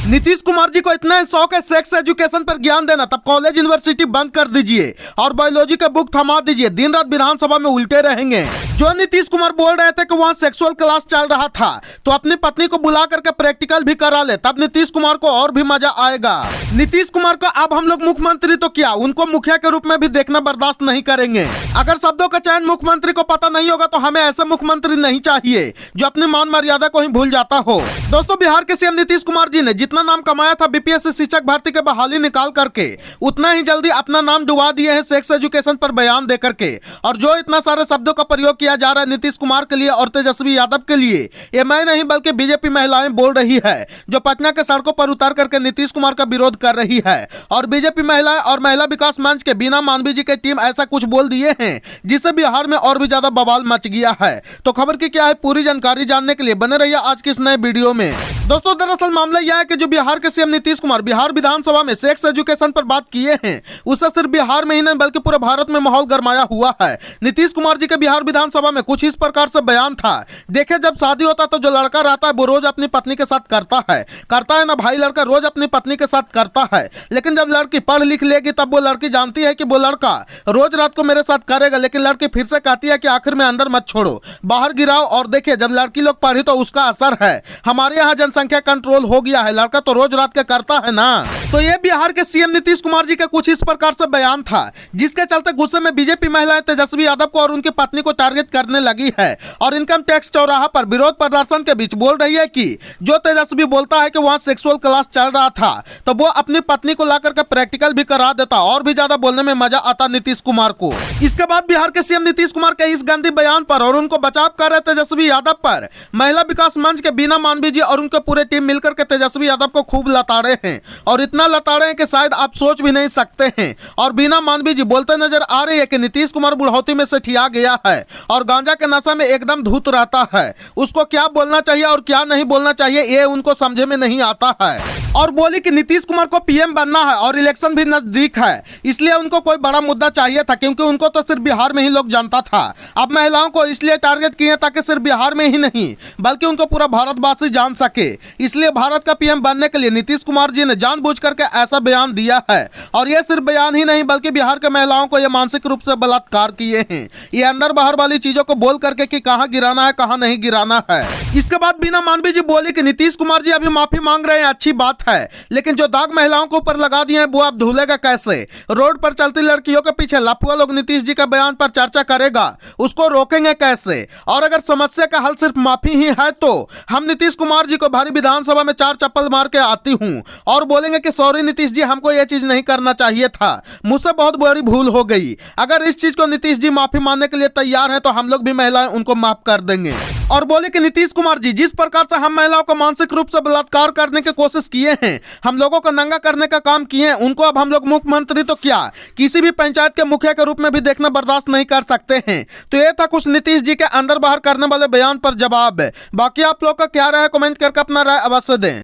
नीतीश कुमार जी को इतना शौक है सेक्स एजुकेशन पर ज्ञान देना, तब कॉलेज यूनिवर्सिटी बंद कर दीजिए और बायोलॉजी का बुक थमा दीजिए। दिन रात विधानसभा में उल्टे रहेंगे। जो नीतीश कुमार बोल रहे थे कि वहाँ सेक्सुअल क्लास चल रहा था तो अपनी पत्नी को बुला करके प्रैक्टिकल भी करा ले, तब नीतीश कुमार को और भी मजा आएगा। नीतीश कुमार को अब हम लोग मुख्यमंत्री तो क्या, उनको मुखिया के रूप में भी देखना बर्दाश्त नहीं करेंगे। अगर शब्दों का चयन मुख्यमंत्री को पता नहीं होगा तो हमें ऐसा मुख्यमंत्री नहीं चाहिए जो अपनी मान मर्यादा को ही भूल जाता हो। दोस्तों, बिहार के सीएम नीतीश कुमार जी ने जितना नाम कमाया था बीपीएससी शिक्षक भर्ती के बहाली निकाल करके, उतना ही जल्दी अपना नाम डुबा दिए हैं सेक्स एजुकेशन पर बयान दे करके। और जो इतना सारे शब्दों का प्रयोग किया जा रहा है नीतीश कुमार के लिए और तेजस्वी यादव के लिए, ये मैं नहीं बल्कि बीजेपी महिलाएं बोल रही है, जो पटना के सड़कों पर उतर करके नीतीश कुमार का विरोध कर रही है। और बीजेपी महिलाएं और महिला विकास मंच के बीना मानवी जी की टीम ऐसा कुछ बोल दिए हैं जिससे बिहार में और भी ज्यादा बवाल मच गया है। तो खबर की क्या है पूरी जानकारी जानने के लिए बने रहिए आज की इस नए वीडियो में। दोस्तों, दरअसल मामला यह है कि जो बिहार के सीएम नीतीश कुमार बिहार विधानसभा में सेक्स एजुकेशन पर बात किए हैं, उससे सिर्फ बिहार में ही नहीं बल्कि पूरे भारत में माहौल गरमाया हुआ है। नीतीश कुमार जी के बिहार विधानसभा में कुछ इस प्रकार से बयान था। देखे, जब शादी होता है तो जो लड़का रहता है वो रोज अपनी पत्नी के साथ करता है ना भाई, लड़का रोज अपनी पत्नी के साथ करता है। लेकिन जब लड़की पढ़ लिख लेगी तब वो लड़की जानती है कि वो लड़का रोज रात को मेरे साथ करेगा, लेकिन लड़की फिर से कहती है कि आखिर में अंदर मत छोड़ो, बाहर गिराओ। और देखिए, जब लड़की लोग पढ़ी तो उसका असर है। हमारे यहाँ जनसंख्या कंट्रोल हो गया है, लड़का तो रोज रात के करता है ना। तो ये बिहार के सीएम नीतीश कुमार जी का कुछ इस प्रकार से बयान था, जिसके चलते गुस्से में बीजेपी महिलाएं तेजस्वी यादव को और उनकी पत्नी को टारगेट करने लगी है और इनकम टैक्स चौराहा पर विरोध प्रदर्शन के बीच बोल रही है कि जो तेजस्वी बोलता है कि वहां सेक्सुअल क्लास चल रहा था तो वो अपनी पत्नी को लाकर के प्रैक्टिकल भी करा देता और भी ज्यादा बोलने में मजा आता नीतीश कुमार को। इसके बाद बिहार के सीएम नीतीश कुमार के इस गंदी बयान पर और उनको बचाव कर रहे तेजस्वी यादव पर महिला विकास मंच के बीना मानवी जी और उनके पूरे टीम मिलकर के तेजस्वी यादव को खूब लताड़े हैं और इतना लताड़े हैं कि शायद आप सोच भी नहीं सकते हैं। और बीना मानवी जी बोलते नजर आ रही है कि नीतीश कुमार बुढ़ौती में से ठिया गया है और गांजा के नशा में एकदम धूत रहता है। उसको क्या बोलना चाहिए और क्या नहीं बोलना चाहिए ये उनको समझे में नहीं आता है। और बोली कि नीतीश कुमार को पीएम बनना है और इलेक्शन भी नजदीक है, इसलिए उनको कोई बड़ा मुद्दा चाहिए था, क्योंकि उनको तो सिर्फ बिहार में ही लोग जानता था। अब महिलाओं को इसलिए टारगेट किए ताकि सिर्फ बिहार में ही नहीं बल्कि उनको पूरा भारतवासी जान सके। इसलिए भारत का पीएम बनने के लिए नीतीश कुमार जी ने जानबूझ करके ऐसा बयान दिया है। और ये सिर्फ बयान ही नहीं बल्कि बिहार के महिलाओं को ये मानसिक रूप से बलात्कार किए हैं, ये अंदर बाहर वाली चीजों को बोल करके कि कहाँ गिराना है कहाँ नहीं गिराना है। इसके बाद बीना मानवी जी बोली कि नीतीश कुमार जी अभी माफी मांग रहे हैं, अच्छी बात है, लेकिन जो दाग महिलाओं के ऊपर लगा दिए हैं वो अब धुलेगा कैसे। रोड पर चलती लड़कियों के पीछे लफुआ लोग नीतीश जी के बयान पर चर्चा करेगा, उसको रोकेंगे कैसे। और अगर समस्या का हल सिर्फ माफी ही है तो हम नीतीश कुमार जी को भारी विधानसभा में 4 चप्पल मार के आती हूँ और बोलेंगे कि सॉरी नीतीश जी, हमको यह चीज नहीं करना चाहिए था, मुझसे बहुत बड़ी भूल हो गई। अगर इस चीज को नीतीश जी माफी मांगने के लिए तैयार हैं तो हम लोग भी महिलाएं उनको माफ कर देंगे। और बोले कि नीतीश कुमार जी, जिस प्रकार से हम महिलाओं को मानसिक रूप से बलात्कार करने की कोशिश किए हैं, हम लोगों को नंगा करने का काम किए हैं, उनको अब हम लोग मुख्यमंत्री तो क्या किसी भी पंचायत के मुखिया के रूप में भी देखना बर्दाश्त नहीं कर सकते हैं। तो ये था कुछ नीतीश जी के अंदर बाहर करने वाले बयान पर जवाब। बाकी आप लोग का क्या राय है कमेंट करके अपना राय अवश्य दें।